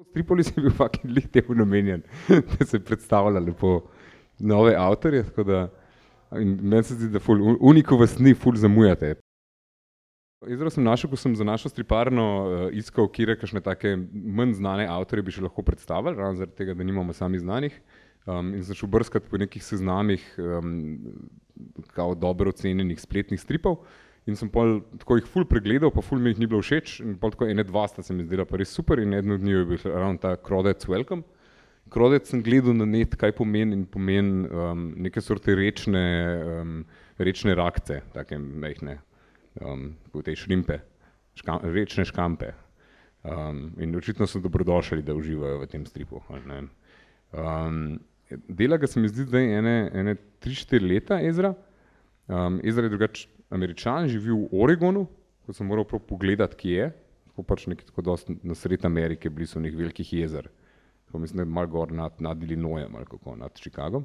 Stripolis je bil fucking lih temu namenjen, da se predstavlja lepo nove avtorje, tako da meni se zdi, da uniko vas ni, ful zamujate. Ezra sem našel, ko sem za našo striparno iskal, kire kakšne take manj znane avtorje bi še lahko predstavili, ravno zaradi tega, da nimamo sami znanih. In sem šel brskati po nekih seznamih kao dobro ocenjenih spletnih stripov. In sem pol tako jih ful pregledal, pa ful mi jih ni bilo všeč, in pol tako ene dva sta se mi zdela pa res super in eden od njih je bil ravno ta Crawdads Welcome. Crawdads sem gledal na net, kaj pomeni in pomeni neke sorte rečne rakce, take mehne, kot te šrimpe, rečne škampe. In očitno so dobrodošli, da uživajo v tem stripu. Dela ga se mi zdi zdaj ene 3-4 leta Ezra. Ezra je drugače Američan, živi v Oregonu, ko sem moral prav pogledati, kje je, tako pač nekaj tako dosti na sred Amerike, blizu nekih velikih jezer. Tako mislim, da je malo gor nad Illinoisom ali kako, nad Chicagom.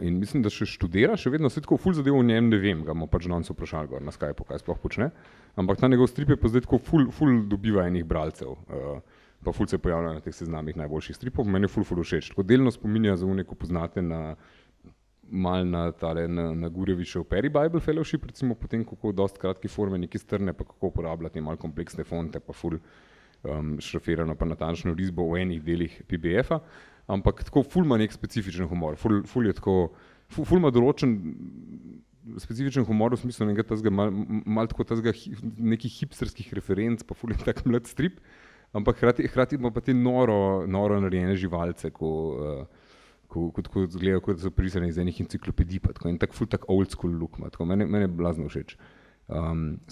In mislim, da še študira, še vedno se tako ful zadev o njem ne vem, ga bomo pač danes vprašali gor na Skypeu, kaj sploh počne. Ampak ta njegov strip je pa zdaj tako ful dobiva enih bralcev, pa ful se pojavlja na teh seznamih najboljših stripov, meni je ful všeč. Tako delno spominja za neko poznate mal na Gurevičev Perry Bible Fellowship, recimo potem, kako dosti kratke forme, neki strne, pa kako uporabljati malo kompleksne fonte, pa ful šrafirano, pa natančno risbo v enih delih PDF-a, ampak tako ful ima nek specifičen humor, ful je tako, ful ima določen specifičen humor v smislu nekaj tazga, malo tako tazga nekih hipsterskih referenc, pa ful je tak mlad strip, ampak hkrati ima pa te noro narejene živalce, kot izgledajo, kot so prisane iz enih enciklopedij, pa tako in tak old school look ima, tako mene je blazno všeč.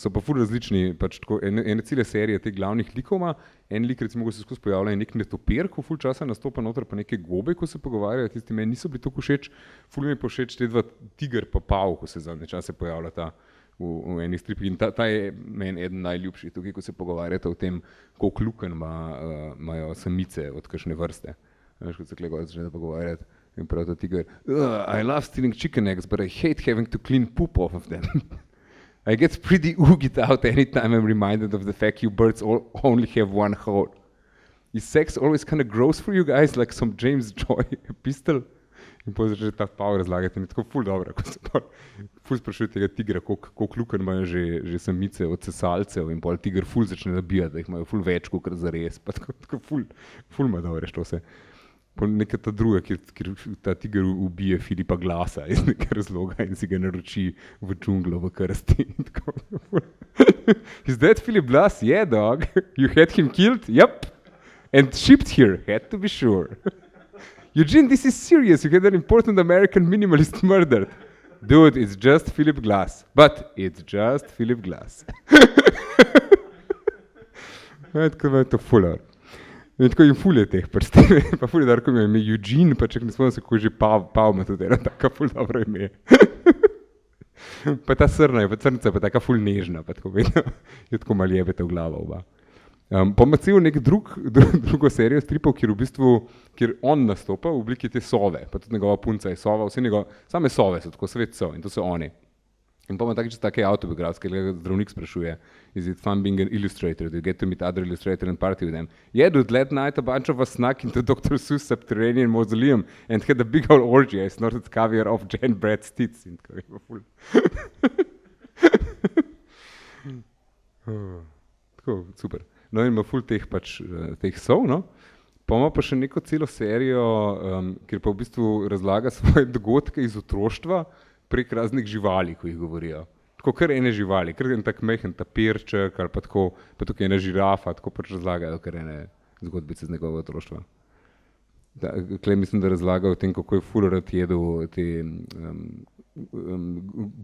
So pa ful različni, pač tako, ene cele serije teh glavnih likov ima, en lik recimo, ko se skozi pojavlja nek netopir, ko ful časa nastopa noter, pa neke gobe, ko se pogovarjajo, tisti meni niso bili toliko všeč, ful mi je pa všeč te dva tigr pa pav, ko se zadnje čase pojavlja ta v enih stripih in ta je meni eden najljubših tukaj, ko se pogovarjate o tem, koliko lukenj imajo samice od kakšne vrste. Veš, kot se klega začne pogovarjati in prav ta tiger, I love stealing chicken eggs, but I hate having to clean poop off of them. I get pretty ooged out anytime I'm reminded of the fact you birds only have one hole. Is sex always kind of gross for you guys, like some James Joy pistol? In potem začne ta pav razlagati in je tako ful dobro, ko se pa ful sprašuje tega tigra, koliko lukenj imajo že samice od sesalcev in pol tiger ful začne nabijati, da jih imajo ful več, kot zares, pa tako ful ima dobro što se. Neka ta druga, kjer ta tiger ubije Filipa Glasa iz nekaj razloga in si ga naroči v džunglo v krsti. Is that Philip Glass? Yeah, dog. You had him killed? Yep. And shipped here. Had to be sure. Eugene, this is serious. You had an important American minimalist murdered. Dude, it's just Philip Glass. But it's just Philip Glass. Tako je to fular. In tako jim ful je teh prsteve, pa ful je darko ime Eugene, pa čak ne spomnim se, kako je že Pav ima tudi ena taka ful dobro ime. Pa ta srna je, pa crnica pa taka ful nežna, pa tako vedno je tako malo jebete v glavo oba. Pa ima cel nek drugo serijo stripov, kjer on nastopa v obliki te sove, pa tudi njegova punca je sova, same sove so, tako svet so in to so oni. In pa ima take autobiografske, ki ga zdravnik sprašuje, is it fun being an illustrator, do you get to meet other illustrators and party with them? Yeah, dude, last night a bunch of us snuck into Dr. Seuss' subterranean mausoleum and had a big old orgy. I snorted caviar off Jane Brad's tits. In tako je pa ful. Tako, super. No in ima ful teh sov, no. Pa ima pa še neko celo serijo, kjer pa v bistvu razlaga svoje dogodke iz otroštva, prek raznih živali, ko jih govorijo. Tako kar ene živali, kar en tak mehen tapirček ali pa tako, pa tukaj ena žirafa, tako pač razlagajo kar ene zgodbice z njegovega otroštva. Tukaj mislim, da razlaga o tem, kako je ful rad jedel te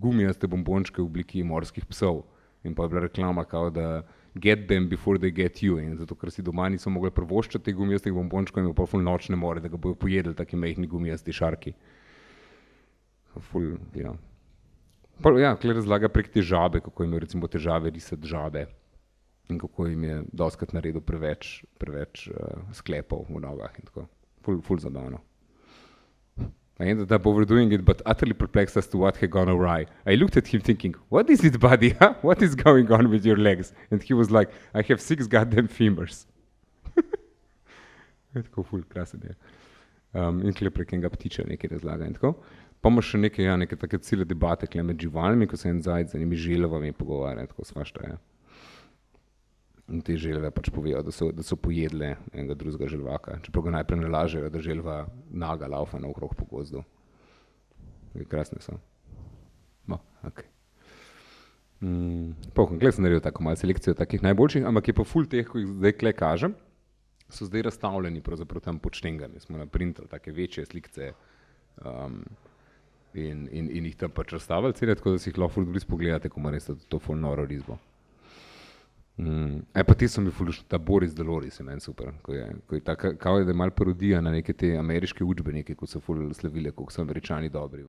gumijaste bombončke v obliki morskih psov. In pa je bila reklama kao, da get them before they get you. In zato, ker si doma niso mogli prvoščati teh gumijastih bombončkov in pa ful nočne more, da ga bojo pojedli taki mehni gumijasti šarki. Ful, ja. Ja, tukaj razlaga prek te žabe, kako imajo recimo težave risati žabe in kako jim je dostikrat naredil preveč sklepov v nogah in tako. Ful zabavno. I ended up overdoing it, but utterly perplexed as to what had gone awry. I looked at him thinking, what is it, buddy? Huh? What is going on with your legs? And he was like, I have 6 goddamn femurs. Je tako ful, krasen je. In kle prek enega ptiča nekaj razlaga in tako. Pa ima še neke take cele debate kle med živalmi, ko se en zajec z enimi želvami pogovarja, tako svašta je. In te želve pač povejo, da so pojedle enega drugega želvaka. Čeprav ga najprej nalažejo, da želva naga laufa naokrog po gozdu. Krasne so. No, okej. Gled sem naredil tako malo selekcijo takih najboljših, ampak je pa ful teh, ko jih zdaj kle kažem, so zdaj razstavljeni pravzaprav tam pod štengami. Smo naprintali take večje slikce in jih tam pač razstavili cele, tako da si jih lahko ful blizu pogledate, ko ima res to ful noro risbo. Pa ti so mi ful ta Boris Deloris je meni super, ko je taka, kao je da je malo parodija na neke te ameriške učbenike, ko so ful slavile, koliko so Američani dobri.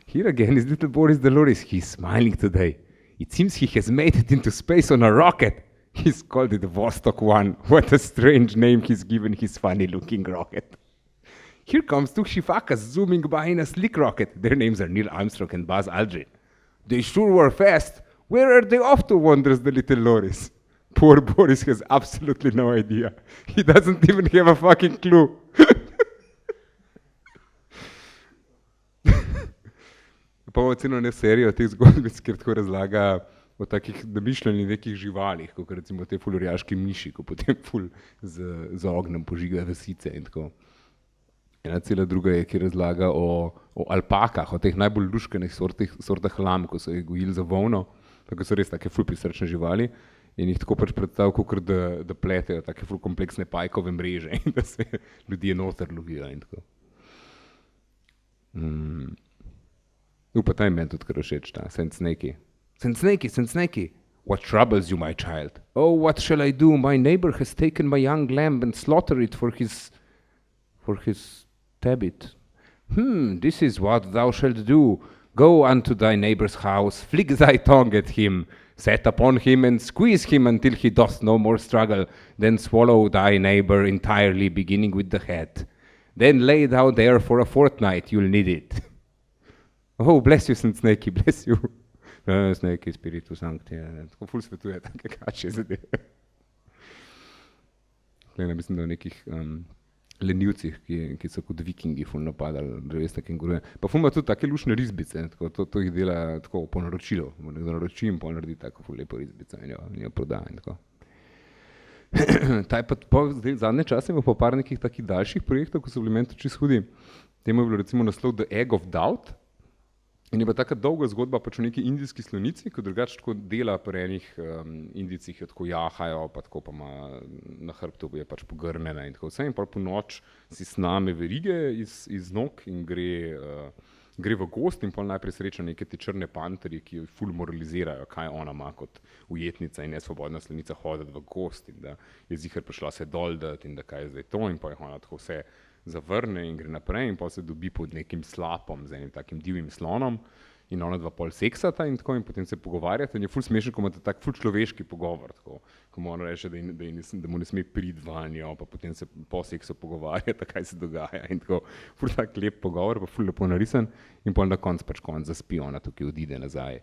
Here again is little Boris Deloris. He's smiling today. It seems he has made it into space on a rocket. He's called it Vostok 1. What a strange name he's given his funny-looking rocket. Here comes two shifakas zooming by in a slick rocket. Their names are Neil Armstrong and Buzz Aldrin. They sure were fast. Where are they off to, wonders the little Loris. Poor Boris has absolutely no idea. He doesn't even have a fucking clue. Pa imamo celo ne serijo teh zgodbic, kjer tako razlaga o takih namišljenih nekih živalih, kot recimo te ful orjaški miši, ko potem ful z ognjem požiga vasice in tako. Ena cela druga je, ki razlaga o alpakah, o teh najbolj luškanih sortah lam, ko so jih gojili za volno, tako so res take ful prisrčne živali in jih tako pač predstavljajo, kakor da pletejo take ful kompleksne pajkove mreže in da se ljudje noter lovijo in tako. Pa ta je meni tudi kar všeč, ta sanjskih. Sanjskih, what troubles you, my child? Oh, what shall I do? My neighbor has taken my young lamb and slaughtered it for his tabit. This is what thou shalt do. Go unto thy neighbor's house, flick thy tongue at him, set upon him and squeeze him until he doth no more struggle, then swallow thy neighbor entirely, beginning with the head. Then lay thou there for a fortnight, you'll need it. Oh, bless you, sanjskih, bless you. Sanjskih, spiritu sancti, tako ful svetuje take kače zadeve. Gleda, mislim, da v nekih lenivcih, ki so kot vikingi ful napadali drevesne kenguruje. Pa ful ima tudi take lušne risbice, to jih dela tako po naročilu. Nekdo naroči in pol naredi tako ful lepo risbico in jo prodaja in tako. Zdaj zadnje čase imel pa par nekih takih daljših projektov, ko so bili meni čisto hudi. Temu je bilo recimo naslov The Egg of Doubt. In je pa taka dolga zgodba pač o neki indijski slonici, ko drugače tako dela pri enih Indijcih jo tako jahajo, pa tako pa ima na hrbtu je pač pogrnjena in tako vse. In pa po noč si sname verige iz nog in gre v gozd in pa najprej sreča neke te črne panterje, ki jo ful moralizirajo, kaj ona ima kot ujetnica in nesvobodna slonica hoditi v gozd in da je ziher prišla se doldat in da kaj je zdaj to in pa je ona tako vse zavrne in gre naprej in pa se dobi pod nekim slapom z enim takim divjim slonom in ona dva pol seksata in tako in potem se pogovarjata in je ful smešen, ko imate tak ful človeški pogovor, tako, ko mu ona reče, da mu ne sme priti vanjo, pa potem se po seksu pogovarjata, kaj se dogaja in tako ful tak lep pogovor, pa ful lepo narisan in pol na konc zaspi, ona tukaj odide nazaj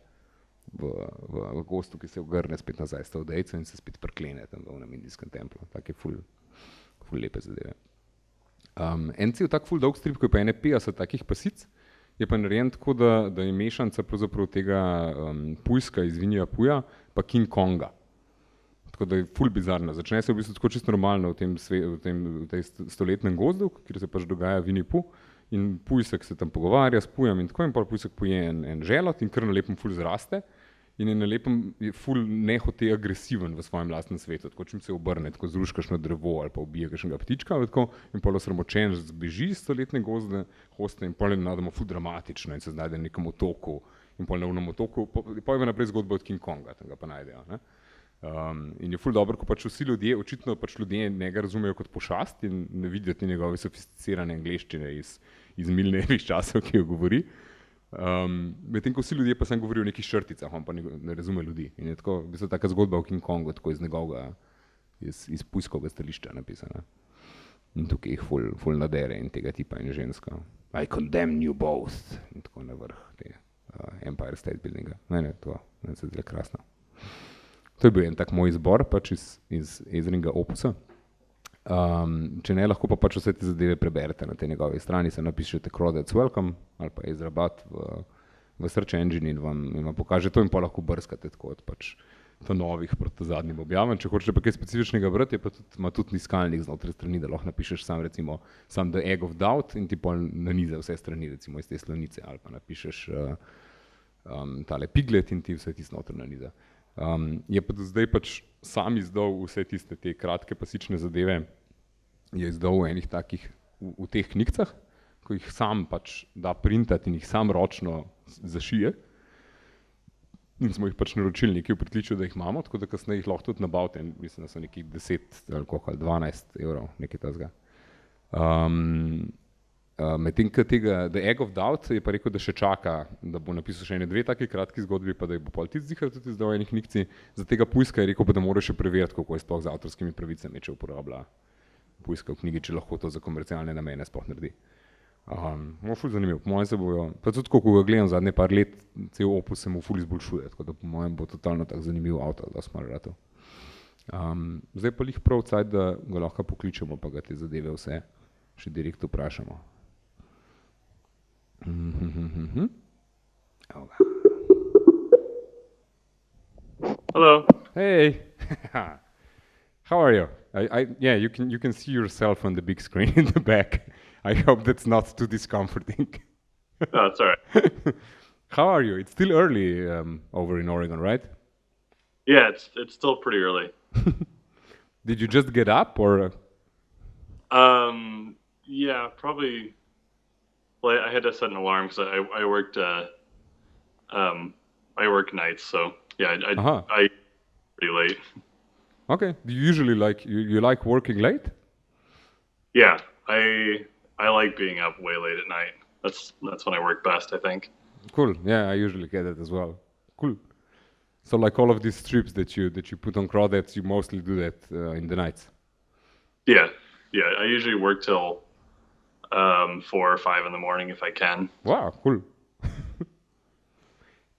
v gostu, ki se ogrne spet nazaj s to odejco in se spet prklene tam v onem indijskem templu, take ful lepe zadeve. En cel tak ful dolg strip, ko je pa ene 50 takih pasic, je pa narejen tako, da je mešanca pravzaprav tega pujska iz Vinija Puja, pa King Konga. Tako da je ful bizarna. Začne se v bistvu tako čisto normalno v tej stoletnem gozdu, kjer se pač dogaja Vinji Pu in pujsek se tam pogovarja s pujem in tako in pol pujsek poje en želot in kar na lepem ful zraste in je na lepem je ful nehote agresiven v svojem lastnem svetu, tako čim se obrne, tako zruškaš na drevo ali pa ubije kakšnega ptička tako, in pol osramočen zbeži iz stoletne gozde hoste in pol je nadamo ful dramatično in se znajde na nekem otoku in pol na onem otoku, pol je naprej zgodba od King Konga, tam ga pa najdejo. Ne? In je ful dobro, ko pač vsi ljudje, očitno pač ljudje njega razumejo kot pošast in ne vidijo te njegove sofisticirane angleščine iz Milnerjevih časov, ki jo govori. Medtem ko vsi ljudje pa sem govorijo o nekih šrticah, on pa ne razume ljudi. In je tako, v bistvu taka zgodba o King Kongu, tako iz njegovega, iz pujskovega stališča napisana. In tukaj jih ful nadere in tega tipa in ženska. I condemn you both. In tako na vrh te Empire State Buildinga. Ne, to se zdi krasno. To je bil en tak moj izbor pač iz Ezrinega opusa. Če ne, lahko pa pač vse te zadeve preberete na tej njegovi strani, se napišete Crawdads Welcome ali pa Ezra Butt v search engine in vam pokaže to in pa lahko brskate tako od pač to novih proti zadnjim objavam. Če hočete pa kaj specifičnega brati, ima tudi iskalnik znotraj strani, da lahko napišeš sam The Egg of Doubt in ti pol naniza vse strani, recimo iz te slonice, ali pa napišeš tale Piglet in ti vse tisto noter naniza. Je pa zdaj pač sam izdal vse tiste te kratke pasične zadeve, je izdal v enih takih, v teh knjigcah, ko jih sam pač da printati in jih sam ročno zašije. In smo jih pač naročili nekaj v pritličju, da jih imamo, tako da kasneje jih lahko tudi nabavite. Mislim, da so nekih 10 ali 12 evrov, nekaj tazga. Medtem tega The Egg of Doubt je pa rekel, da še čaka, da bo napisal še ene 2 taki kratki zgodbi, pa da jih bo pol zihar tudi izdal v eni knjigci. Za tega Pujska je rekel, pa da mora še preveriti, kako je sploh z avtorskimi pravicami, če uporablja Pujska v knjigi, če lahko to za komercialne namene sploh naredi. Ful zanimiv, po mojem se bojo, pa tudi ko ga gledam zadnje par let, cel opus se mu ful izboljšuje, tako da po mojem bo totalno tak zanimiv avtor, da smo ratov. Zdaj pa lih prav cajt, da ga lahko pokličemo, pa ga te zadeve vse še direkt vprašamo. Hello. Hey, how are you? Yeah, you can see yourself on the big screen in the back. I hope that's not too discomforting. No, it's all right. How are you? It's still early over in Oregon, right? Yeah, it's still pretty early. Did you just get up or? Yeah, probably. Well, I had to set an alarm because I worked. I work nights, so yeah, I pretty late. Okay. Do you usually you like working late? Yeah, I like being up way late at night. That's when I work best, I think. Cool. Yeah, I usually get it as well. Cool. So like all of these strips that you put on Crawdads, you mostly do that in the nights. Yeah. I usually work till 4 or 5 in the morning if I can. Wow, cool.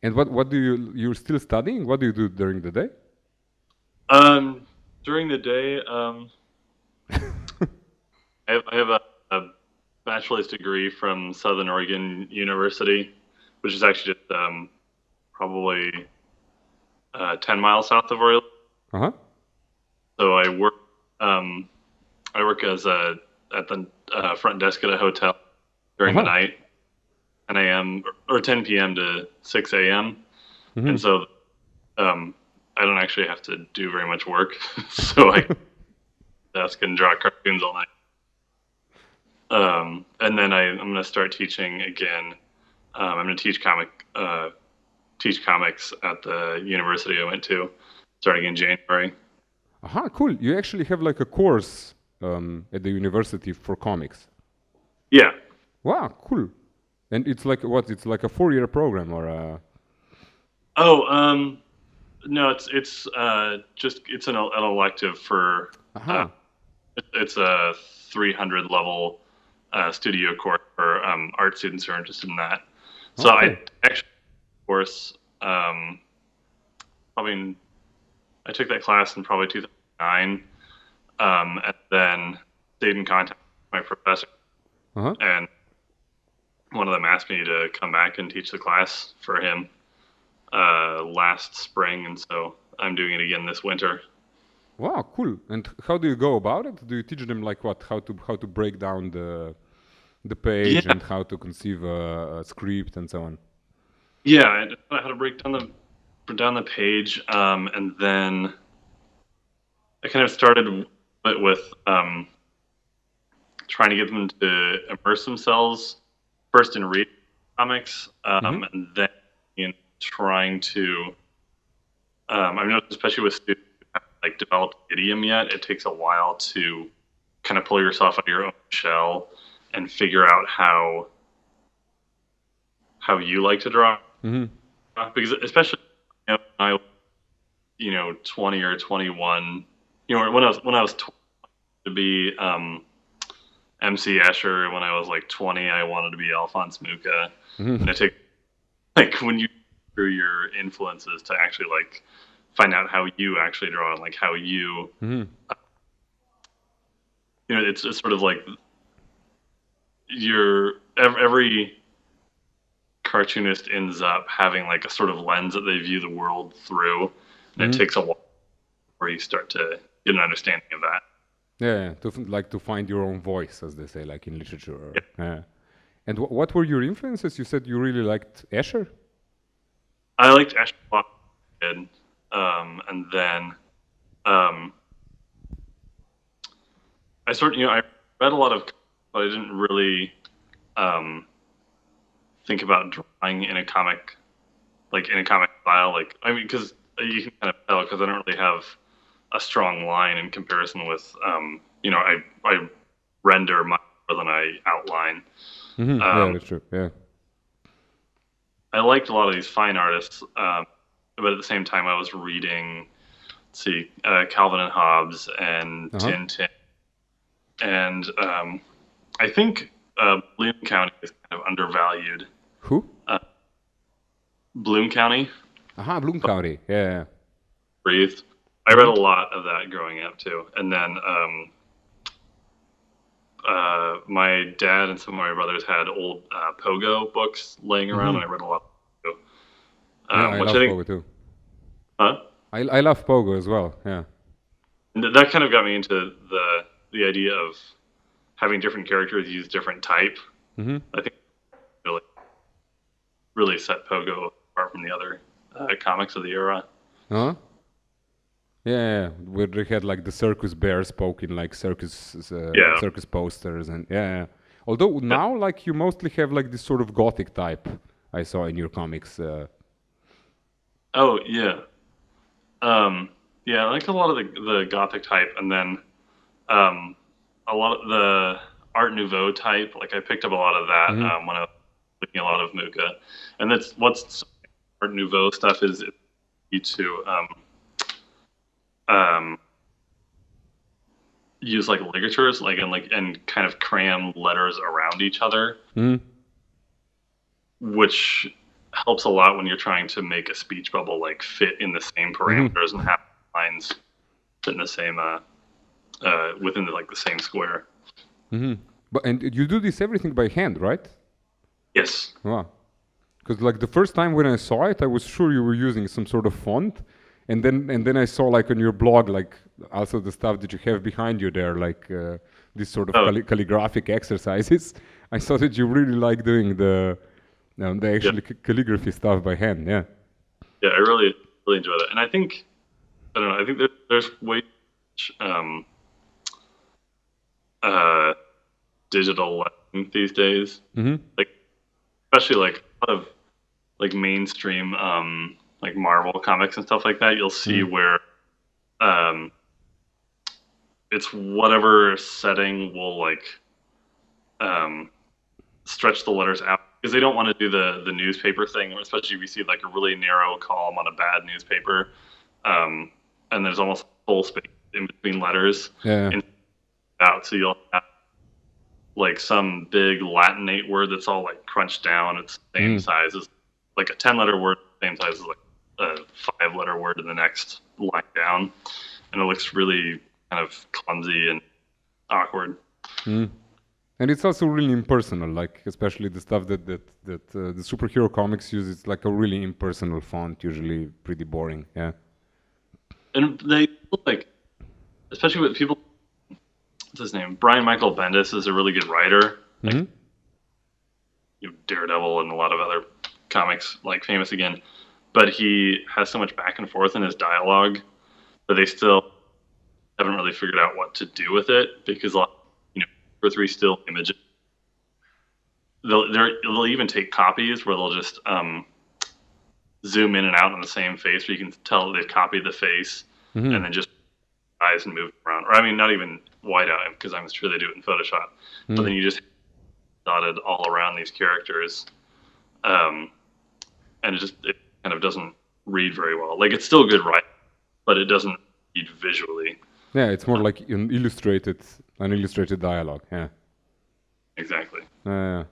And what do you're still studying? What do you do during the day? During the day, I have a bachelor's degree from Southern Oregon University, which is actually just probably 10 miles south of where I live. Uh-huh. So I work as at the front desk at a hotel during the night, 10 a.m. or 10 p.m. to 6 a.m. Mm-hmm. And so I don't actually have to do very much work. So I desk and draw cartoons all night. And then I'm going to start teaching again. I'm going to teach comics at the university I went to, starting in January. Aha, cool. You actually have like a course at the university for comics. Yeah. Wow, cool. And it's like what? It's like a 4-year program or a... No, it's an elective for. It's a 300 level studio course for art students who are interested in that. So I actually, of course, I took that class in probably 2009, and then stayed in contact with my professor, and one of them asked me to come back and teach the class for him last spring, and so I'm doing it again this winter. Wow, cool. And how do you go about it? Do you teach them like what? How to break down the page and how to conceive a script and so on? Yeah, I know how to break down the page, and then I kind of started with trying to get them to immerse themselves first in reading comics, and then trying to. I've noticed, especially with students who haven't developed idiom yet, it takes a while to kind of pull yourself out of your own shell and figure out how you like to draw. Because especially when I 20 or 21, when I was 20, to be MC Escher. When I was like 20, I wanted to be Alphonse Mucha. And I take like when you through your influences to actually like find out how you actually draw and like how you, it's sort of like every cartoonist ends up having like a sort of lens that they view the world through, and it takes a while before you start to get an understanding of that. Yeah, to find your own voice, as they say, like in literature. Yeah. And what were your influences? You said you really liked Escher? I liked Escher a lot, and then I I read a lot of, but I didn't really think about drawing in a comic style. Like, I mean, because you can kind of tell, because I don't really have a strong line in comparison with, I render much more than I outline. Yeah, that's true. Yeah. I liked a lot of these fine artists, but at the same time, I was reading, Calvin and Hobbes and Tintin, and I think Bloom County is kind of undervalued. Who? Bloom County. Bloom County. Yeah. Breathed. I read a lot of that growing up too, and then my dad and some of my brothers had old Pogo books laying around, and I read a lot. Too. I love Pogo too. Huh? I love Pogo as well. Yeah. And that kind of got me into the idea of having different characters use different type. I think really set Pogo apart from the other comics of the era. Yeah, where they had like the circus bears poking like circus posters and Although now like you mostly have like this sort of gothic type I saw in your comics. Oh yeah, I like a lot of the gothic type, and then a lot of the Art Nouveau type. Like I picked up a lot of that when I was looking a lot of Mucha, and that's what's Art Nouveau stuff is to use like ligatures, and kind of cram letters around each other, which helps a lot when you're trying to make a speech bubble like fit in the same parameters and have lines fit in the same within the same square. But and you do this everything by hand, right? Yes. Wow. Because like the first time when I saw it, I was sure you were using some sort of font. And then I saw like on your blog, like also the stuff that you have behind you there, like this sort of calligraphic exercises. I saw that you really like doing the actual calligraphy stuff by hand. Yeah. Yeah, I really enjoy that, and I think I think there's way digital these days, like especially like a lot of like mainstream like Marvel comics and stuff like that. You'll see where it's whatever setting will like stretch the letters out, because they don't want to do the newspaper thing, especially if you see like a really narrow column on a bad newspaper, and there's almost full space in between letters. So you'll have like some big Latinate word that's all like crunched down. It's the same size as like a 10-letter word, same size as like a 5-letter word in the next line down, and it looks really kind of clumsy and awkward. And it's also really impersonal, like especially the stuff that the superhero comics use. It's like a really impersonal font, usually pretty boring. Yeah. And they like, especially with people. What's his name? Brian Michael Bendis is a really good writer. Like, Daredevil and a lot of other comics, like Famous Again. But he has so much back and forth in his dialogue that they still haven't really figured out what to do with it, because 2 or 3 still images. They'll even take copies where they'll just zoom in and out on the same face, where you can tell they've copied the face and then just eyes and move around. Or I mean, not even white out, because I'm sure they do it in Photoshop. But then you just dotted all around these characters, and it kind of doesn't read very well. Like it's still good writing, but it doesn't read visually. Yeah, it's more like an illustrated dialogue. Yeah. exactly. No,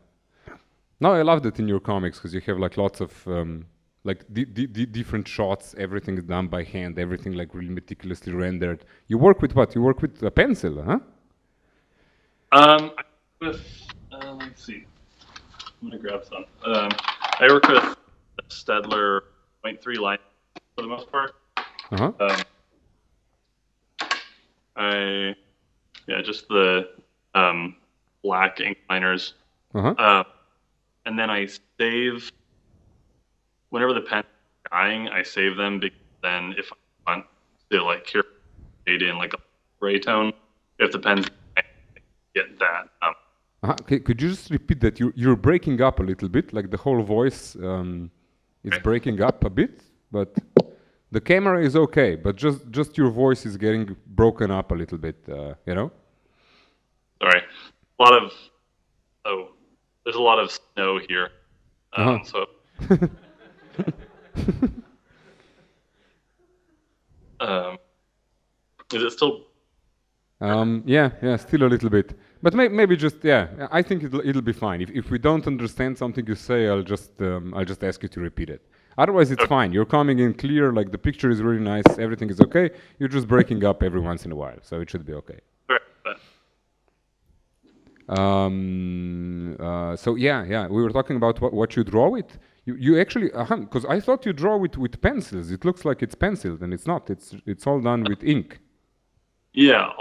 I love that in your comics because you have like lots of like different shots. Everything is done by hand. Everything like really meticulously rendered. You work with what? You work with a pencil, huh? Let's see. I'm gonna grab some. I work with Stedler 0.3 line for the most part. Just the black ink liners. And then I save, whenever the pen is dying, I save them, because then if I want to like curate in like a gray tone, if the pen's dying, I get that. Okay, could you just repeat that? You're breaking up a little bit, like the whole voice is breaking up a bit, but the camera is okay, but just your voice is getting broken up a little bit, you know? Sorry. There's a lot of snow here. So is it still? Yeah, still a little bit. But maybe just, I think it'll be fine. If we don't understand something you say, I'll just ask you to repeat it. Otherwise, it's fine. You're coming in clear, like the picture is really nice, everything is okay. You're just breaking up every once in a while, so it should be okay. So we were talking about what you draw with. You actually, because I thought you draw with pencils. It looks like it's penciled, and it's not. It's all done with ink. Yeah.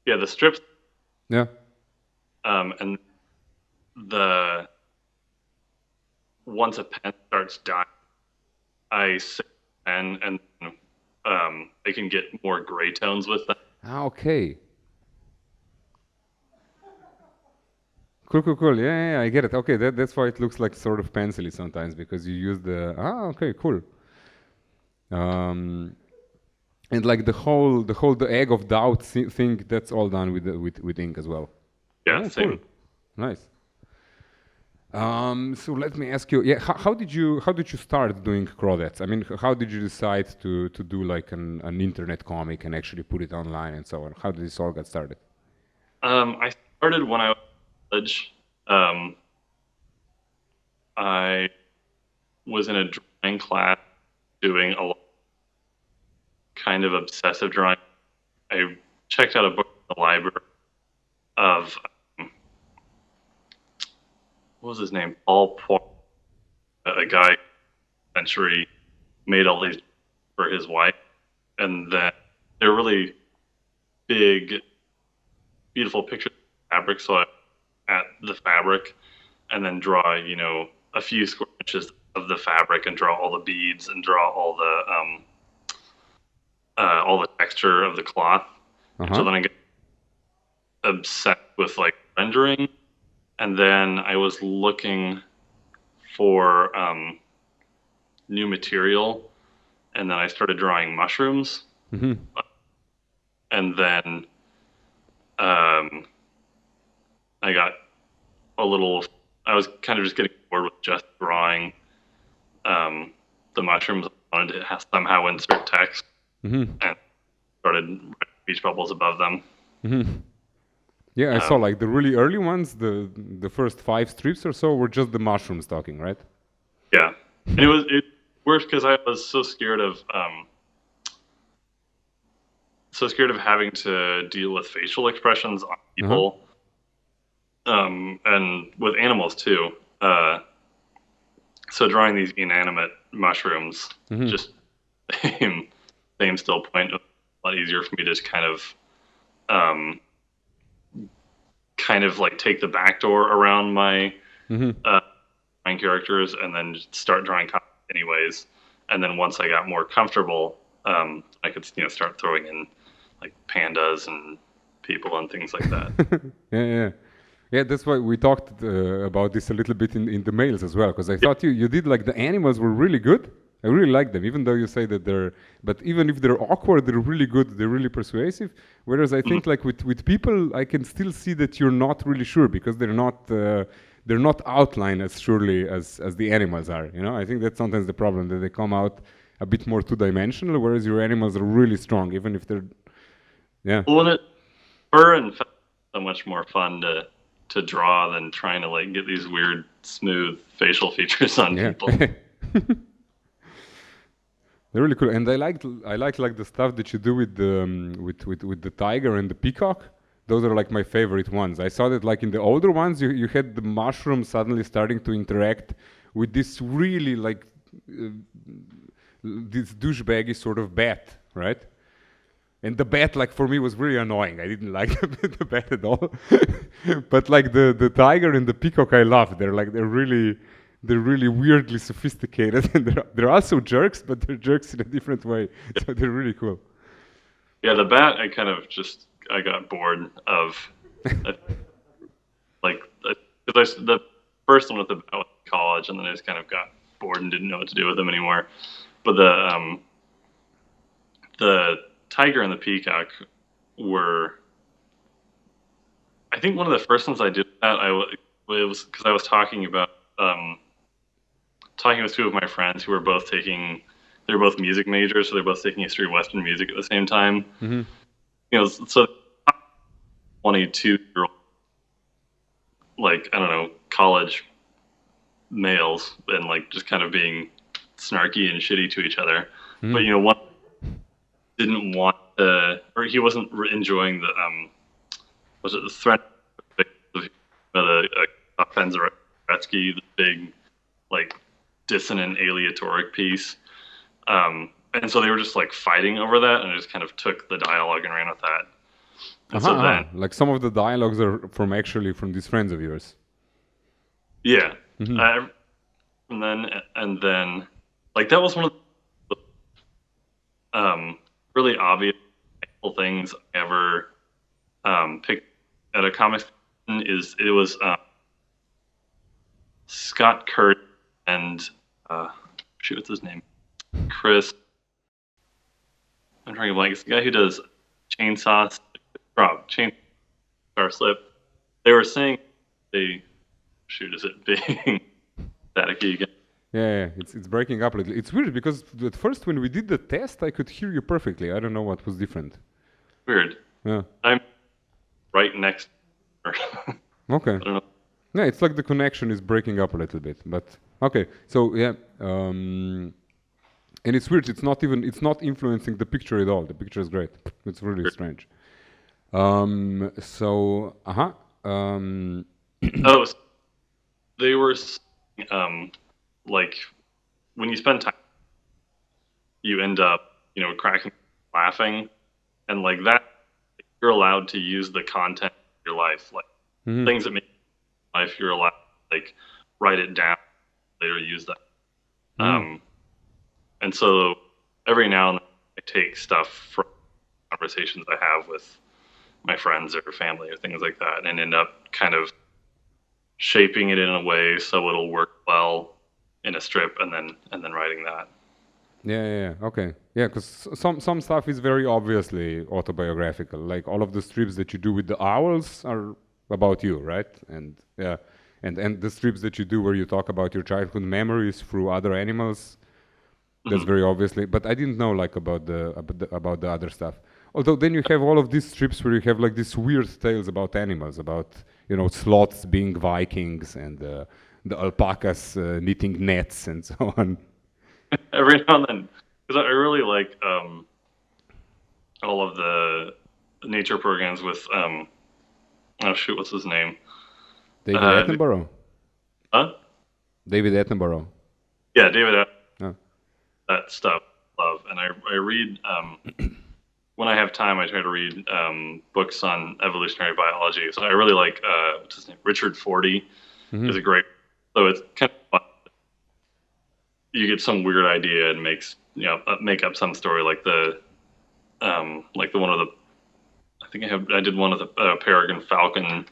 The strips. Yeah. And once a pen starts dying, I save the pen, and I can get more gray tones with them. Okay. Cool. Yeah, I get it. Okay, that's why it looks like sort of pencil-y sometimes, because you use the... okay, cool. And like the egg of doubt thing, that's all done with ink as well. Yeah, same. Cool. Nice. So let me ask you, how did you start doing Crawdads? I mean, how did you decide to do like an internet comic and actually put it online and so on? How did this all get started? I started when I was in college. I was in a drawing class doing a lot of kind of obsessive drawing. I checked out a book in the library of what was his name? Paul Poir, a guy century made all these for his wife, and then they're really big, beautiful pictures of fabric. So I at the fabric, and then draw a few square inches of the fabric, and draw all the beads, and draw all the texture of the cloth. So then I get obsessed with like rendering. And then I was looking for new material, and then I started drawing mushrooms. And then I got I was kind of just getting bored with just drawing the mushrooms. I wanted to somehow insert text, and started writing speech bubbles above them. Yeah, I saw like the really early ones, the first 5 strips or so were just the mushrooms talking, right? Yeah, and it worked because I was so scared of having to deal with facial expressions on people, and with animals too. So drawing these inanimate mushrooms, just same still point, a lot easier for me to just kind of like take the back door around my drawing characters, and then just start drawing anyways. And then once I got more comfortable, I could start throwing in like pandas and people and things like that. Yeah, that's why we talked about this a little bit in the mails as well, because I thought you did like the animals were really good. I really like them, even though you say that but even if they're awkward, they're really good, they're really persuasive. Whereas I think like with people, I can still see that you're not really sure, because they're not outlined as surely as the animals are. I think that's sometimes the problem, that they come out a bit more two-dimensional, whereas your animals are really strong, even if they're, Well, fur and so much more fun to draw than trying to like get these weird smooth facial features on people. They're really cool, and I like like the stuff that you do with the with the tiger and the peacock. Those are like my favorite ones. I saw that like in the older ones, you had the mushroom suddenly starting to interact with this really like this douchebaggy sort of bat, right? And the bat, like for me, was really annoying. I didn't like the bat at all. But like the tiger and the peacock, I love. They're really weirdly sophisticated, and they're also jerks, but they're jerks in a different way. So they're really cool. Yeah, the bat, I got bored of. Like, because the first one with the bat was in college, and then I just kind of got bored and didn't know what to do with them anymore. But the tiger and the peacock were, I think one of the first ones I did that it was because I was talking about talking with two of my friends who were both they're both music majors, so they're both taking history of Western music at the same time. Mm-hmm. You know, so 22-year-old, like, I don't know, college males, and like just kind of being snarky and shitty to each other. Mm-hmm. But you know, one didn't want or he wasn't enjoying the was it the threat of the Penderecki, the big like dissonant aleatoric piece, and so they were just like fighting over that, and I just kind of took the dialogue and ran with that. And so then, like some of the dialogues are from these friends of yours. Yeah. Mm-hmm. And then like that was one of the really obvious things I ever picked at a comic it was Scott Kurt and what's his name? Chris. I'm trying to blank. It's the guy who does Chainsaw Slip. They were saying is it being staticky again? Yeah, it's breaking up a little. It's weird because at first when we did the test, I could hear you perfectly. I don't know what was different. Weird. Yeah. I'm right next. Okay. I don't know. Yeah, it's like the connection is breaking up a little bit, but okay. So yeah, and it's weird. It's not influencing the picture at all. The picture is great. It's really strange. So they were like when you spend time, you end up cracking, laughing, and like that. You're allowed to use the content of your life, like things that make your life. You're allowed to like write it down, later use that. And so every now and then I take stuff from conversations I have with my friends or family or things like that, and end up kind of shaping it in a way so it'll work well in a strip, and then writing that. Yeah. Okay. Yeah, because some stuff is very obviously autobiographical. Like all of the strips that you do with the owls are about you, right? And yeah, and the strips that you do where you talk about your childhood memories through other animals, that's very obviously. But I didn't know like about the other stuff. Although then you have all of these strips where you have like these weird tales about animals, about sloths being Vikings and the alpacas knitting nets and so on. Every now and then, because I really like all of the nature programs with what's his name? David Attenborough. Huh? David Attenborough. Yeah, David Attenborough. That stuff I love, and I read when I have time. I try to read books on evolutionary biology. So I really like what's his name? Richard Forty is a great. So it's kind of fun. You get some weird idea and make up some story like the one of the. I did one of the peregrine falcon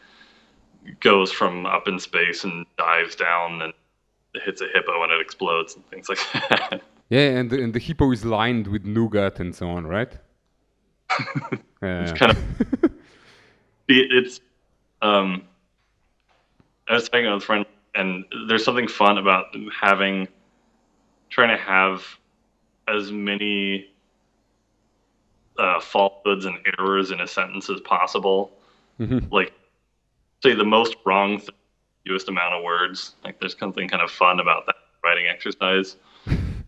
goes from up in space and dives down and hits a hippo and it explodes and things like that. Yeah, and the hippo is lined with nougat and so on, right? It's kind of it's I was talking with a friend, and there's something fun about trying to have as many falsehoods and errors in a sentence as possible, like say the most wrong thing, fewest amount of words. Like there's something kind of fun about that writing exercise. And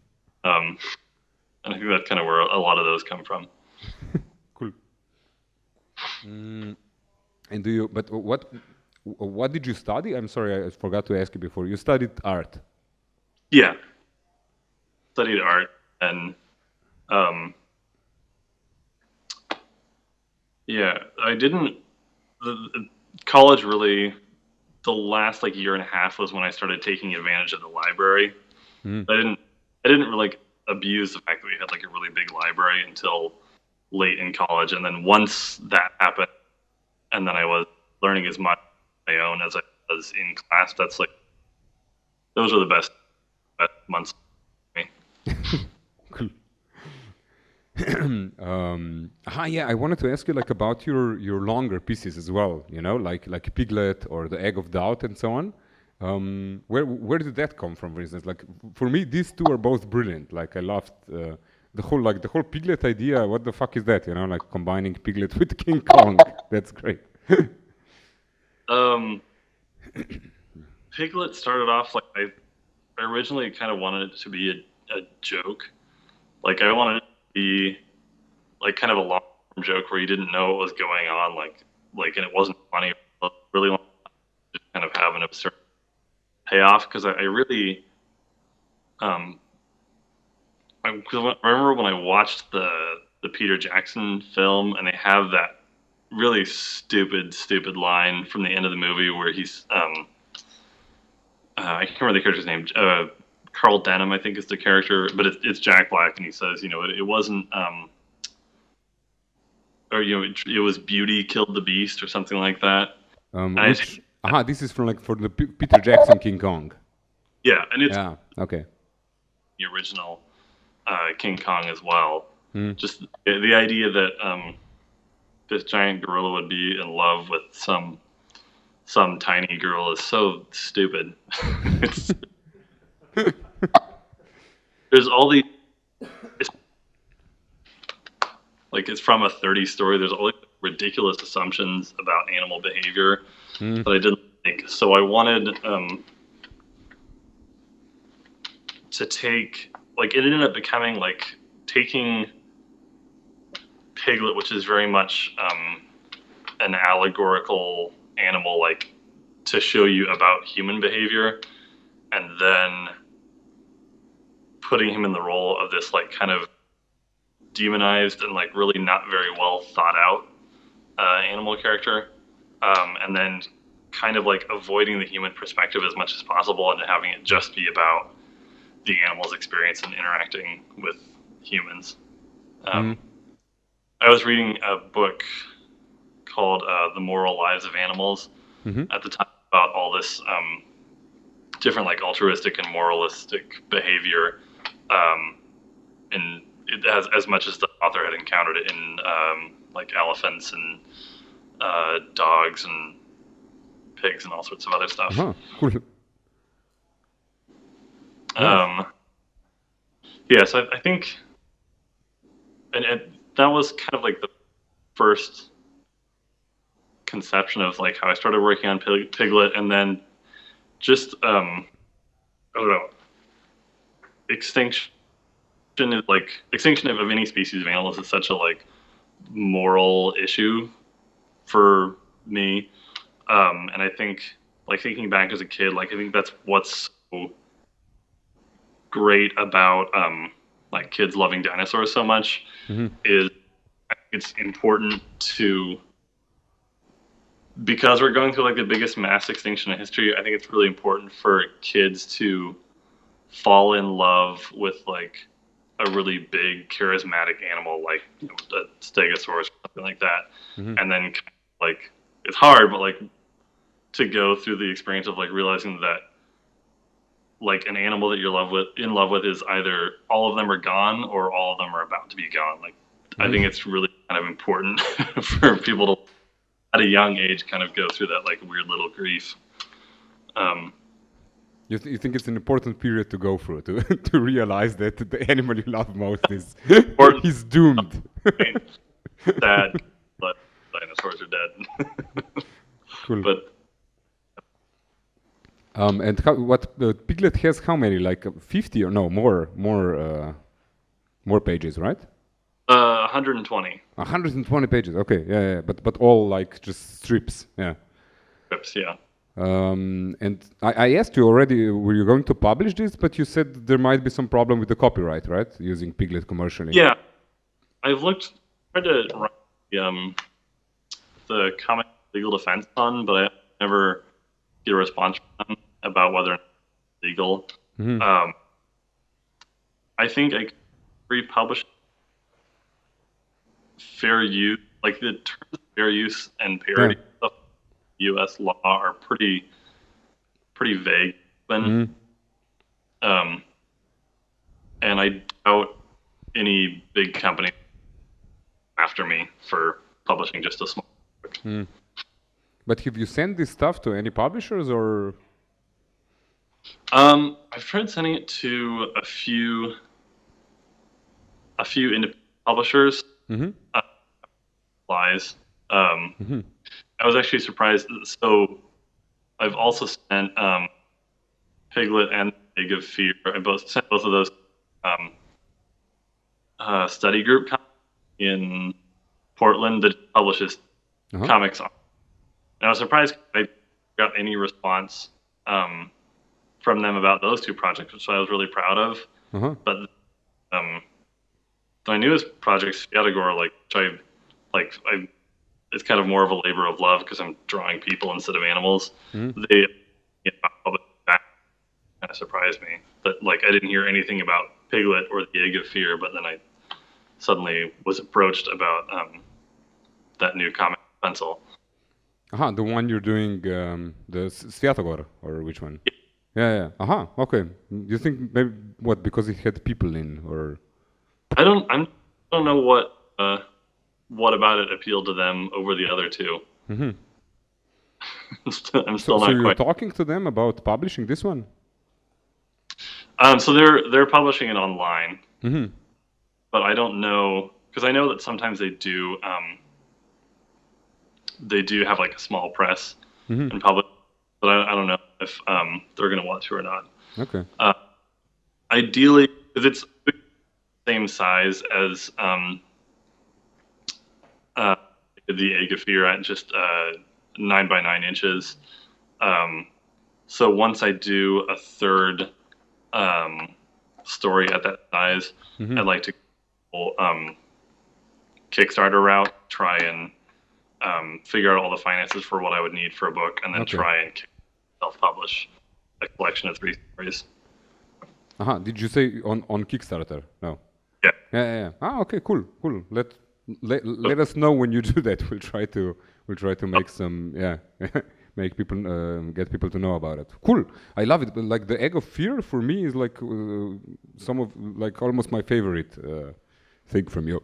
I think that's kind of where a lot of those come from. Cool. And but what did you study? I'm sorry, I forgot to ask you before. You studied art. Yeah. Studied art and yeah, I didn't college really, the last like year and a half was when I started taking advantage of the library. I didn't really like abuse the fact that we had like a really big library until late in college, and then once that happened, and then I was learning as much on my own as I was in class. That's like those are the best months for me. Cool. Yeah, I wanted to ask you like about your longer pieces as well. You know, like Piglet or the Egg of Doubt and so on. Where did that come from, for instance? Like for me, these two are both brilliant. Like I loved the whole Piglet idea. What the fuck is that? You know, like combining Piglet with King Kong. That's great. Piglet started off like I originally kind of wanted it to be a joke. Like I wanted it to be like kind of a long-term joke where you didn't know what was going on, like and it wasn't funny for a really long time, just kind of have an absurd payoff, because I really I remember when I watched the Peter Jackson film, and they have that really stupid line from the end of the movie where he's I can't remember the character's name. Carl Denham, I think, is the character, but it's Jack Black, and he says, you know, it wasn't or you know, it was beauty killed the beast or something like that. This is from for the Peter Jackson King Kong. Yeah, and it's okay. The original King Kong as well. Just the idea that this giant gorilla would be in love with some tiny girl is so stupid. There's all these. It's from a 30s story. There's all these ridiculous assumptions about animal behavior that I didn't like. So I wanted to take, it ended up becoming taking Piglet, which is very much an allegorical animal, to show you about human behavior, and then putting him in the role of this kind of demonized and really not very well thought out animal character, and then kind of avoiding the human perspective as much as possible and having it just be about the animal's experience and interacting with humans. I was reading a book called The Moral Lives of Animals at the time about all this different altruistic and moralistic behavior, and it has, as much as the author had encountered it in elephants and dogs and pigs and all sorts of other stuff. Cool. So I think, and that was kind of the first conception of how I started working on Piglet, and then just I don't know, extinction of any species of animals is such a moral issue for me, and I think thinking back as a kid, I think that's what's so great about kids loving dinosaurs so much, is it's important to, because we're going through the biggest mass extinction in history, I think it's really important for kids to fall in love with a really big charismatic animal like a stegosaurus or something like that, and then it's hard, but to go through the experience of realizing that an animal that you're in love with is either all of them are gone or all of them are about to be gone. I think it's really kind of important for people to, at a young age, kind of go through that weird little grief. You think it's an important period to go through to realize that the animal you love most is he's doomed. Sad, but dinosaurs are dead. Cool. But and what Piglet has? How many? Like 50 or no more pages, right? 120 120 pages. Okay, yeah. But all like just strips. Yeah. strips, yeah. And I asked you already, were you going to publish this? But you said there might be some problem with the copyright, right? Using Piglet commercially. Yeah, I've tried to run the comic legal defense fund, but I never get a response from them about whether it's legal. Mm-hmm. I think I could republish fair use, like the terms of fair use and parody of U.S. law are pretty vague. And I doubt any big company after me for publishing just a small book. But have you sent this stuff to any publishers or? I've tried sending it to a few independent publishers. Lies. I was actually surprised. So I've also sent Piglet and Egg of Fear. I sent both of those study group in Portland that publishes comics on. And I was surprised I got any response from them about those two projects, which I was really proud of. But my newest project, Spiatagor, it's kind of more of a labor of love because I'm drawing people instead of animals. They that kind of surprised me that I didn't hear anything about Piglet or the Egg of Fear, but then I suddenly was approached about that new comic pencil. The one you're doing, the Spiatagor, or which one? Yeah. Okay. You think maybe because it had people in, or? I don't know what about it appealed to them over the other two. I'm still not So quite. you're talking to them about publishing this one? So they're publishing it online, but I don't know because I know that sometimes they do have a small press and publish, but I don't know if they're going to want to or not. Okay. Ideally, because it's the same size as the Egg of Fear at just 9 by 9 inches. So once I do a third story at that size, I'd like to go Kickstarter route, try and figure out all the finances for what I would need for a book, and then try and self-publish a collection of 3 stories. Did you say on Kickstarter? No. Yeah. Okay, cool. Let us know when you do that. We'll try to make some make people get people to know about it. Cool. I love it. But the Egg of Fear for me is some of almost my favorite thing from you.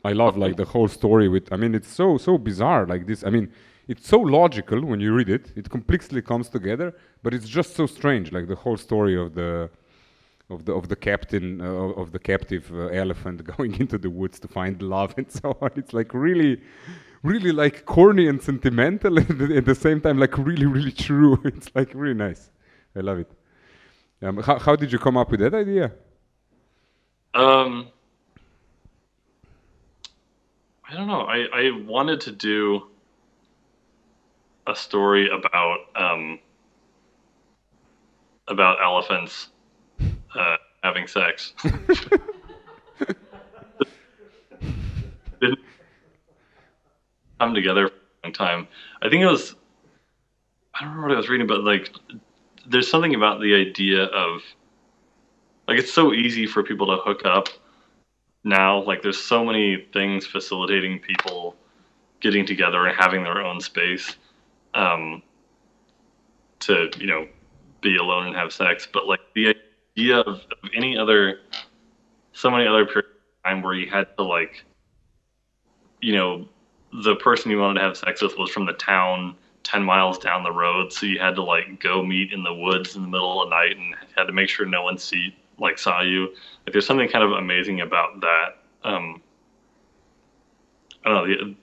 I love the whole story with. I mean, it's so bizarre like this. I mean, it's so logical when you read it. It completely comes together, but it's just so strange. Like the whole story of the captain of the captive elephant going into the woods to find love and so on. It's really corny and sentimental, and at the same time really true. It's really nice. I love it. How did you come up with that idea? I don't know. I wanted to do a story about elephants having sex. Didn't come together for a long time. I think it was. I don't remember what I was reading, but there's something about the idea of it's so easy for people to hook up now. There's so many things facilitating people getting together and having their own space to be alone and have sex. But the idea of so many other periods of time where you had to the person you wanted to have sex with was from the town 10 miles down the road, so you had to go meet in the woods in the middle of the night and had to make sure no one saw you. There's something kind of amazing about that. I don't know,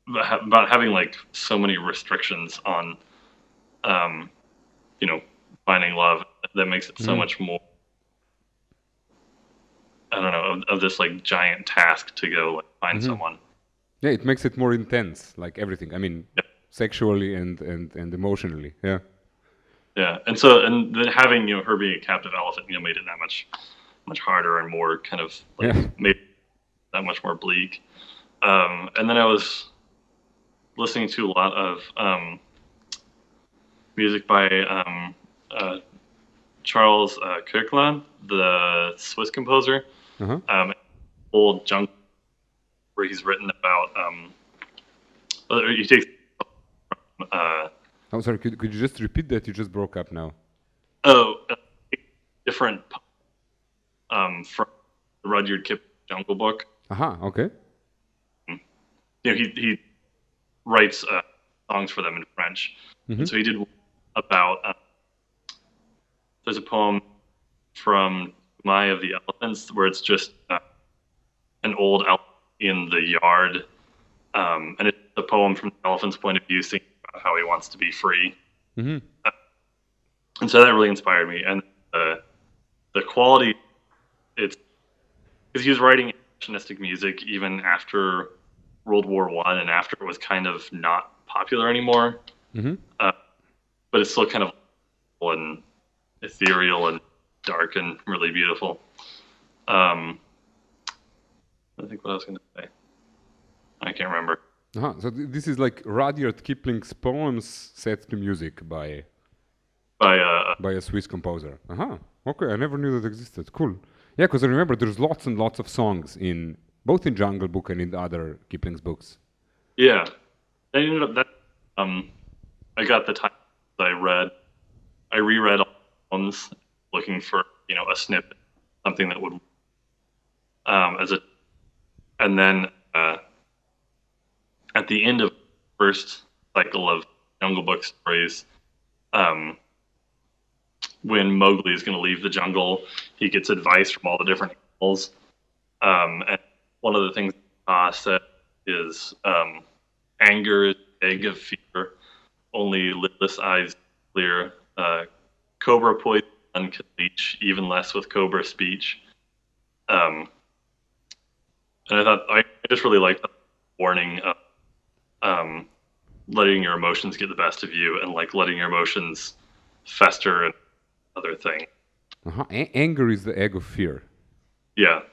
about having like so many restrictions on, finding love that makes it so much more. I don't know, of this like giant task to go like find someone. Yeah, it makes it more intense, like everything. I mean, sexually and emotionally. Yeah. Yeah, and then having her being a captive elephant, made it that much harder and more kind of like made it that much more bleak. And then I was listening to a lot of music by Charles Kirkland, the Swiss composer. Old jungle where he's written about he takes Oh, sorry, could you just repeat that? You just broke up now. Different from the Rudyard Kipling Jungle Book. Okay. He writes songs for them in French. And so he did about there's a poem from Maya of the Elephants where it's just an old elephant in the yard, and it's a poem from the elephant's point of view, thinking about how he wants to be free. And so that really inspired me. And the quality, it's because he was writing impressionistic music even after World War I and after it was kind of not popular anymore. But it's still kind of and ethereal and dark and really beautiful. I think what I was going to say, I can't remember. So this is like Rudyard Kipling's poems set to music by a Swiss composer. Okay, I never knew that existed. Cool. Yeah, because I remember there's lots and lots of songs in both in Jungle Book and in the other Kipling's books. Yeah, I ended up that I got the time I reread all the poems looking for a snippet, something that would and then at the end of the first cycle of Jungle Book stories, when Mowgli is going to leave the jungle, he gets advice from all the different animals. And one of the things Pa said is anger is the egg of fear, only lidless eyes clear. Cobra poison none can leech, even less with cobra speech. And I thought I just really liked the warning of letting your emotions get the best of you and like letting your emotions fester and other thing. Anger is the egg of fear. Yeah.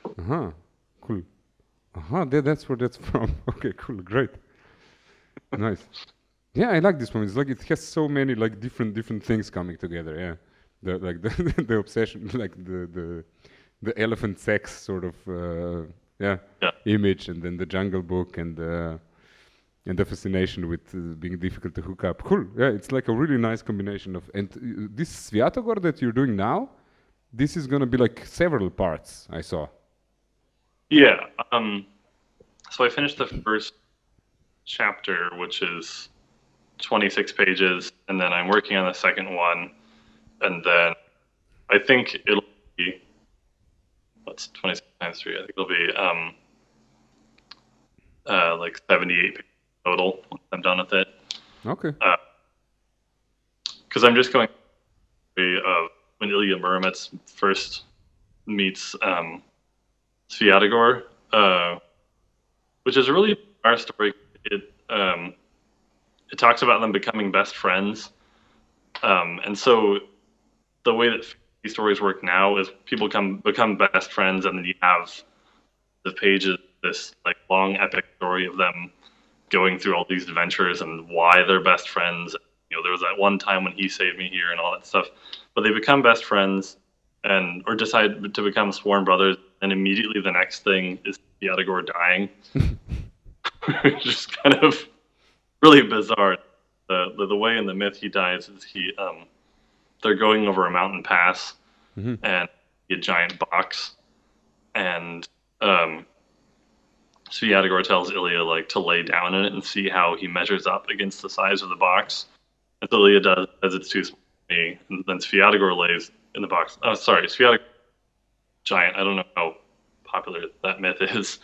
Cool. That's where that's from. Okay, cool, great. Nice. Yeah, I like this one. It's like it has so many like different things coming together. Yeah, the obsession, like the elephant sex sort of image, and then the Jungle Book and the fascination with being difficult to hook up. Cool. Yeah, it's like a really nice combination of. And this Sviatogor that you're doing now, this is gonna be like several parts. I saw. Yeah. So I finished the first chapter, which is 26 pages, and then I'm working on the second one, and then I think it'll be what's 26 times 3? I think it'll be like 78 pages total once I'm done with it. Okay. Because I'm just going when Ilya Muromets first meets Sviatogor, which is a really bizarre story. It talks about them becoming best friends, and so the way that these stories work now is people become best friends, and then you have the pages, this like long epic story of them going through all these adventures and why they're best friends. There was that one time when he saved me here and all that stuff, but they become best friends or decide to become sworn brothers, and immediately the next thing is Sviatogor dying. Just kind of really bizarre. The way in the myth he dies is they're going over a mountain pass and a giant box, and Sviatogor tells Ilya like to lay down in it and see how he measures up against the size of the box. And so Ilya does, as it's too small for me, and then Sviatogor lays in the box. Oh, sorry, Sviatogor giant. I don't know how popular that myth is.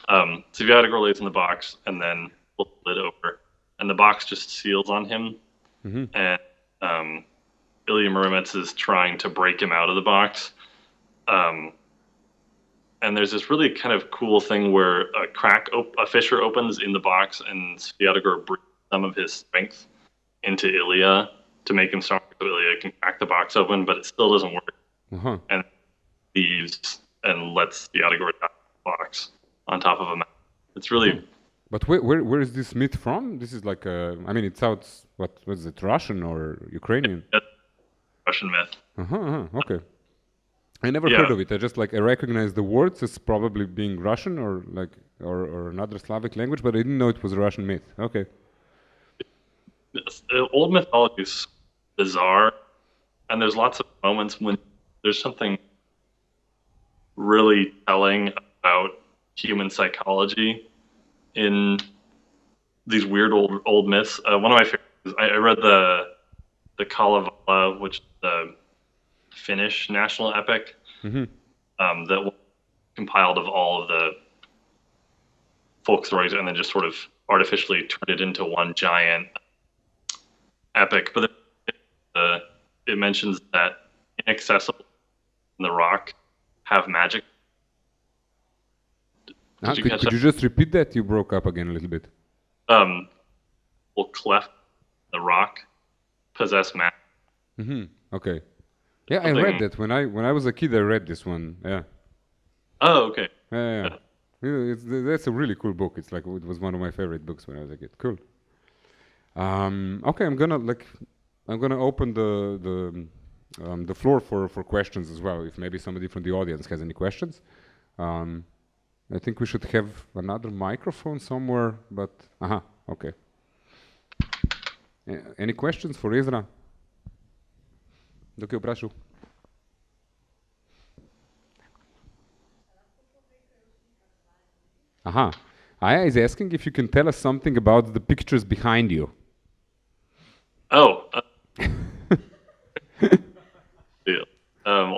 Sviatogor lays in the box, and then pull the lid over, and the box just seals on him. And Ilya Muromets is trying to break him out of the box. And there's this really kind of cool thing where a fissure opens in the box, and Sviatogor brings some of his strength into Ilya to make him stronger, so Ilya can crack the box open, but it still doesn't work. And leaves and lets Sviatogor out of the box on top of a mountain. It's really... But where is this myth from? This is like I mean, it sounds, what is it, Russian or Ukrainian? Russian myth. Okay. I never heard of it. I recognize the words as probably being Russian or another Slavic language, but I didn't know it was a Russian myth. Okay. The old mythology is bizarre, and there's lots of moments when there's something really telling about human psychology in these weird old myths. One of my favorites is I read the Kalevala, which is the Finnish national epic that was compiled of all of the folk stories, and then just sort of artificially turned it into one giant epic. But it mentions that inaccessible in the rock have magic. Could you just repeat that? You broke up again a little bit. Cleft the rock possess magic. Okay. Yeah, I read that when I was a kid. I read this one. Yeah. Oh, okay. Yeah. That's a really cool book. It's like it was one of my favorite books when I was a kid. Cool. Okay, I'm gonna open the floor for questions as well. If maybe somebody from the audience has any questions. I think we should have another microphone somewhere, but okay. Any questions for Ezra? Dokaj vprašal? Aya is asking if you can tell us something about the pictures behind you. I'll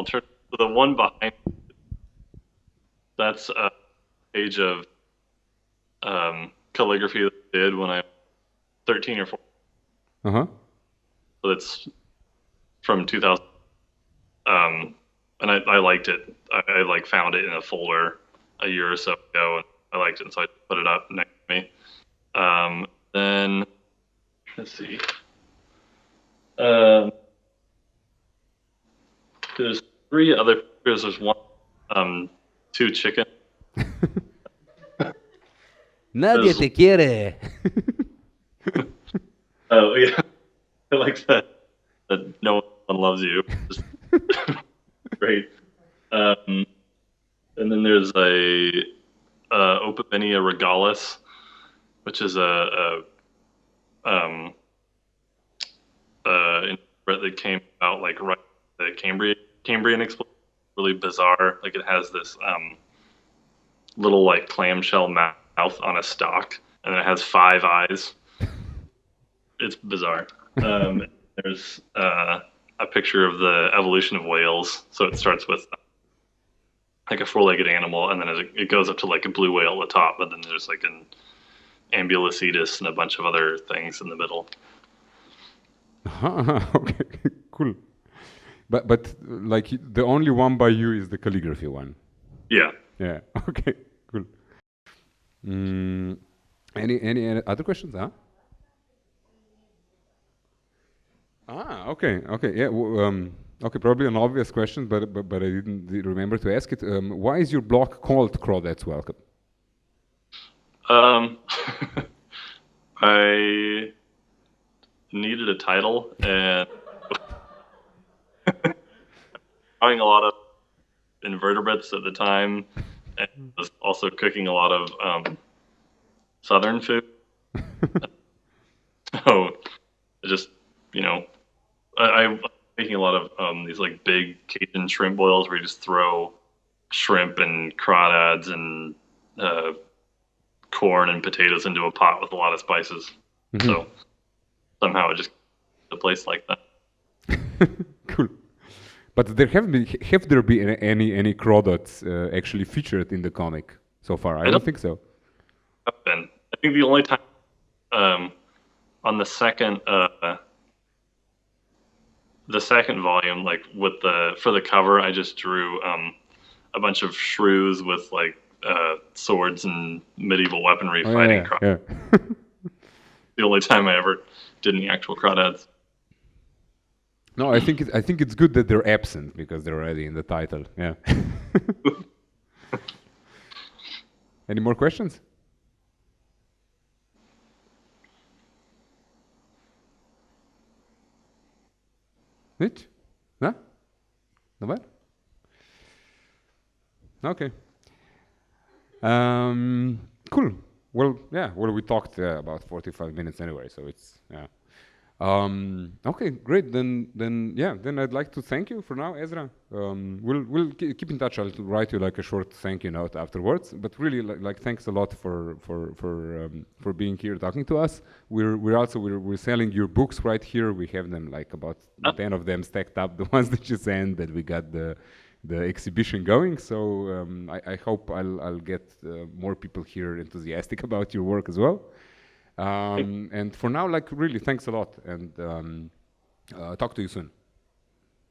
turn to the one behind. That's a page of calligraphy that I did when I was 13 or 14. So it's from 2000. And I liked it. I found it in a folder a year or so ago, and I liked it, and so I put it up next to me. Then let's see. There's 3 other pictures. There's one, 2 chickens. Nadie te quiere. Oh yeah, I like that no one loves you. Great. And then there's a Opiminia regalis, which is a that came out like right the Cambrian explosion. Really bizarre. Like it has this little like clamshell mouth on a stalk, and it has 5 eyes. It's bizarre. There's a picture of the evolution of whales. So it starts with like a 4-legged animal, and then it goes up to like a blue whale at the top, but then there's like an ambulocetus and a bunch of other things in the middle. Okay, cool. But like the only one by you is the calligraphy one. Yeah. Okay. Cool. Any other questions? Okay. Yeah. Okay. Probably an obvious question, but I didn't remember to ask it. Why is your blog called Crawdads Welcome? I needed a title, and drawing a lot of invertebrates at the time, and was also cooking a lot of southern food. So just, I'm making a lot of these like big Cajun shrimp boils where you just throw shrimp and crawdads and corn and potatoes into a pot with a lot of spices. So somehow it just a place like that. Cool. But have there been any crawdads actually featured in the comic so far? I don't think so. I think the only time on the second volume, like for the cover, I just drew a bunch of shrews with like swords and medieval weaponry fighting crawdads. Yeah. The only time I ever did any actual crawdads. No, I think it's good that they're absent because they're already in the title. Yeah. Any more questions? Nič? Da? Dobar? Okay. Cool. Well, yeah. Well, we talked about 45 minutes anyway, so it's yeah. Okay, great. Then I'd like to thank you for now, Ezra. We'll keep in touch. I'll write you like a short thank you note afterwards. But really, like thanks a lot for being here talking to us. We're selling your books right here. We have them like about 10 of them stacked up. The ones that you sent that we got the exhibition going. So I hope I'll get more people here enthusiastic about your work as well. And for now, like really, thanks a lot, and talk to you soon.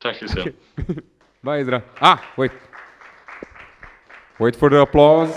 Talk to you soon. Bye, Ezra. Wait for the applause.